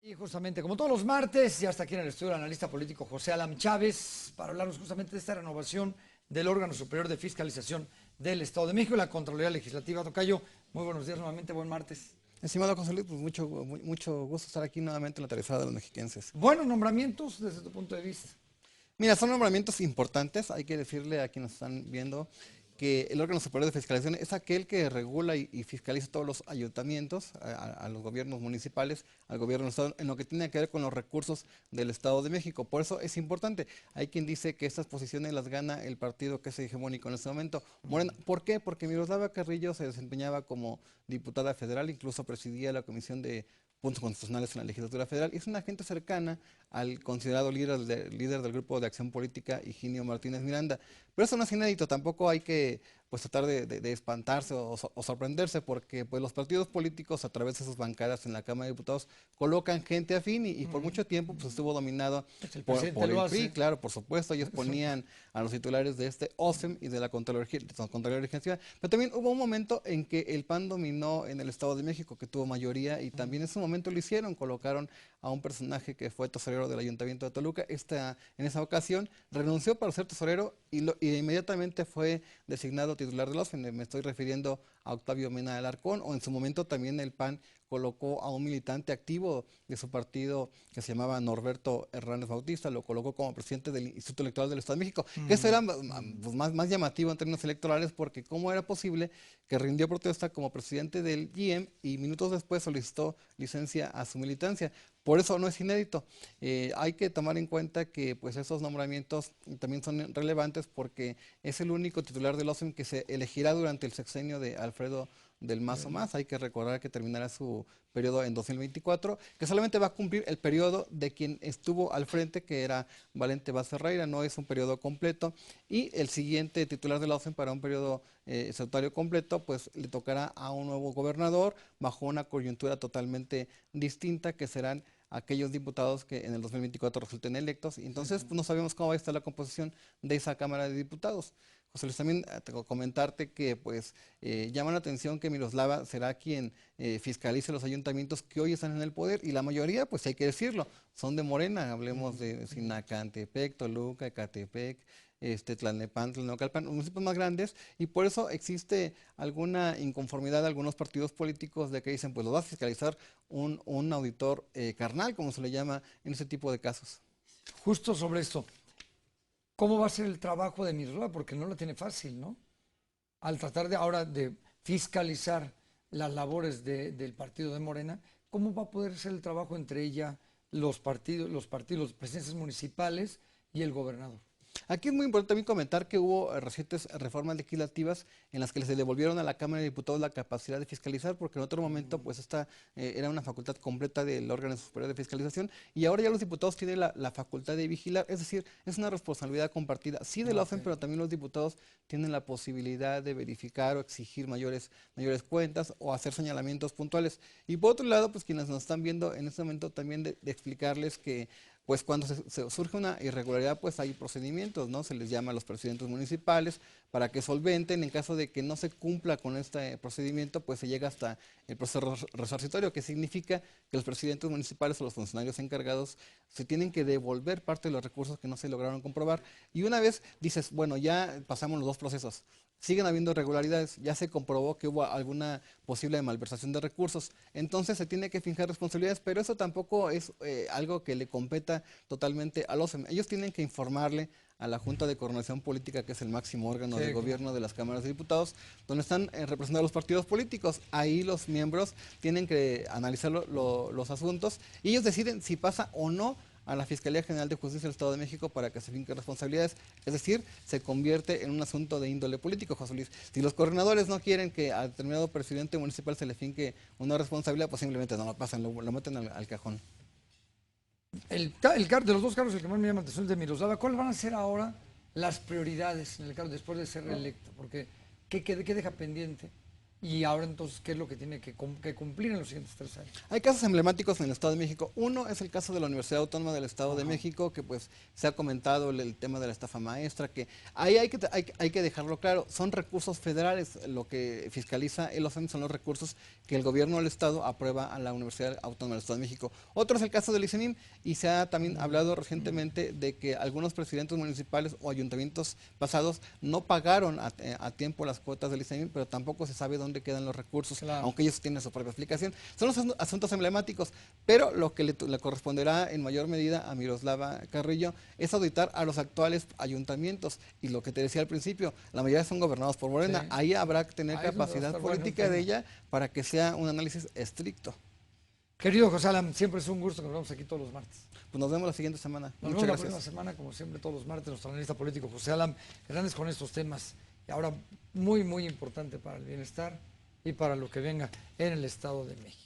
Y justamente, como todos los martes, ya está aquí en el estudio el analista político José Alam Chávez para hablarnos justamente de esta renovación del órgano superior de fiscalización del Estado de México y la Contraloría Legislativa. Tocayo, muy buenos días nuevamente, buen martes. Estimado José Luis, pues mucho gusto estar aquí nuevamente en la aterrizada de los mexiquenses. Buenos nombramientos desde tu punto de vista. Mira, son nombramientos importantes, hay que decirle a quienes están viendo que el órgano superior de fiscalización es aquel que regula y fiscaliza todos los ayuntamientos, a los gobiernos municipales, al gobierno del Estado, en lo que tiene que ver con los recursos del Estado de México. Por eso es importante. Hay quien dice que estas posiciones las gana el partido que es hegemónico en este momento, Morena. ¿Por qué? Porque Miroslava Carrillo se desempeñaba como diputada federal, incluso presidía la Comisión de Puntos Constitucionales en la Legislatura Federal, y es una gente cercana al considerado líder del Grupo de Acción Política, Higinio Martínez Miranda. Pero eso no es inédito, tampoco hay que tratar de espantarse o sorprenderse, porque pues, los partidos políticos a través de sus bancadas en la Cámara de Diputados colocan gente afín y por mucho tiempo pues, estuvo dominado El por presidente lo el PRI, hace. claro, por supuesto, ellos ponían a los titulares de este OSEM y de la Contraloría Legislativa, pero también hubo un momento en que el PAN dominó en el Estado de México, que tuvo mayoría, y también en ese momento lo hicieron, colocaron a un personaje que fue tesorero del Ayuntamiento de Toluca. En esa ocasión renunció para ser tesorero y inmediatamente fue designado titular del OSFE. Me estoy refiriendo a Octavio Mena Alarcón, o en su momento también el PAN colocó a un militante activo de su partido que se llamaba Norberto Hernández Bautista, lo colocó como presidente del Instituto Electoral del Estado de México, que eso era pues, más llamativo en términos electorales, porque cómo era posible que rindió protesta como presidente del IEM y minutos después solicitó licencia a su militancia. Por eso no es inédito. Hay que tomar en cuenta que pues, esos nombramientos también son relevantes porque es el único titular del OSEM que se elegirá durante el sexenio de Alfredo del Mazo Más. Hay que recordar que terminará su periodo en 2024, que solamente va a cumplir el periodo de quien estuvo al frente, que era Valente Vaz Ferreira. No es un periodo completo, y el siguiente titular de la OSEM para un periodo estatutario completo, pues le tocará a un nuevo gobernador bajo una coyuntura totalmente distinta, que serán aquellos diputados que en el 2024 resulten electos. Y entonces pues, no sabemos cómo va a estar la composición de esa Cámara de Diputados. José Luis, también tengo que comentarte que pues llama la atención que Miroslava será quien fiscalice los ayuntamientos que hoy están en el poder, y la mayoría, pues hay que decirlo, son de Morena. Hablemos de Sinacantepec, Toluca, Ecatepec, Tlalnepantla, Naucalpan, municipios más grandes, y por eso existe alguna inconformidad de algunos partidos políticos de que dicen, pues lo va a fiscalizar un auditor carnal, como se le llama en ese tipo de casos. Justo sobre esto, ¿cómo va a ser el trabajo de Miroslava? Porque no lo tiene fácil, ¿no? Al tratar de ahora de fiscalizar las labores del partido de Morena, ¿cómo va a poder ser el trabajo entre ella, los presidentes municipales y el gobernador? Aquí es muy importante también comentar que hubo recientes reformas legislativas en las que se devolvieron a la Cámara de Diputados la capacidad de fiscalizar, porque en otro momento pues esta era una facultad completa del órgano superior de fiscalización, y ahora ya los diputados tienen la facultad de vigilar. Es decir, es una responsabilidad compartida, sí de la OFEM, pero también los diputados tienen la posibilidad de verificar o exigir mayores cuentas o hacer señalamientos puntuales. Y por otro lado, pues quienes nos están viendo en este momento, también de explicarles que pues cuando surge una irregularidad, pues hay procedimientos, ¿no? Se les llama a los presidentes municipales para que solventen. En caso de que no se cumpla con este procedimiento, pues se llega hasta el proceso resarcitorio, que significa que los presidentes municipales o los funcionarios encargados se tienen que devolver parte de los recursos que no se lograron comprobar. Y una vez dices, bueno, ya pasamos los dos procesos, siguen habiendo irregularidades, ya se comprobó que hubo alguna posible malversación de recursos, entonces se tiene que fijar responsabilidades, pero eso tampoco es algo que le competa totalmente a los OSEM. Ellos tienen que informarle a la Junta de Coordinación Política, que es el máximo órgano de gobierno de las cámaras de diputados, donde están representados los partidos políticos. Ahí los miembros tienen que analizar los asuntos, y ellos deciden si pasa o no a la Fiscalía General de Justicia del Estado de México para que se finquen responsabilidades. Es decir, se convierte en un asunto de índole político, José Luis. Si los coordinadores no quieren que a determinado presidente municipal se le finque una responsabilidad, pues simplemente no lo pasan, lo meten al cajón. De los dos cargos, el que más me llama la atención es de Miroslava. ¿Cuáles van a ser ahora las prioridades en el cargo después de ser reelecta? Porque, ¿qué deja pendiente Y ahora entonces, ¿qué es lo que tiene que cumplir en los siguientes 3 años? Hay casos emblemáticos en el Estado de México. Uno es el caso de la Universidad Autónoma del Estado de México, que pues se ha comentado el tema de la estafa maestra, que ahí hay que dejarlo claro, son recursos federales, lo que fiscaliza el OFEM son los recursos que el gobierno del Estado aprueba a la Universidad Autónoma del Estado de México. Otro es el caso del ICENIM, y se ha también hablado recientemente de que algunos presidentes municipales o ayuntamientos pasados no pagaron a tiempo las cuotas del ICENIM, pero tampoco se sabe dónde quedan los recursos, Claro. aunque ellos tienen su propia explicación. Son los asuntos emblemáticos, pero lo que le corresponderá en mayor medida a Miroslava Carrillo es auditar a los actuales ayuntamientos, y lo que te decía al principio, la mayoría son gobernados por Morena, Sí. ahí habrá que tener Ahí es donde va a capacidad estar bueno el política de tema. ella para que sea un análisis estricto. Querido José Alan, siempre es un gusto que nos vemos aquí todos los martes. Pues nos vemos la siguiente semana. Nos Muchas vemos la gracias. próxima semana, como siempre, todos los martes, nuestro analista político José Alan Hernández con estos temas. Y ahora muy, muy importante para el bienestar y para lo que venga en el Estado de México.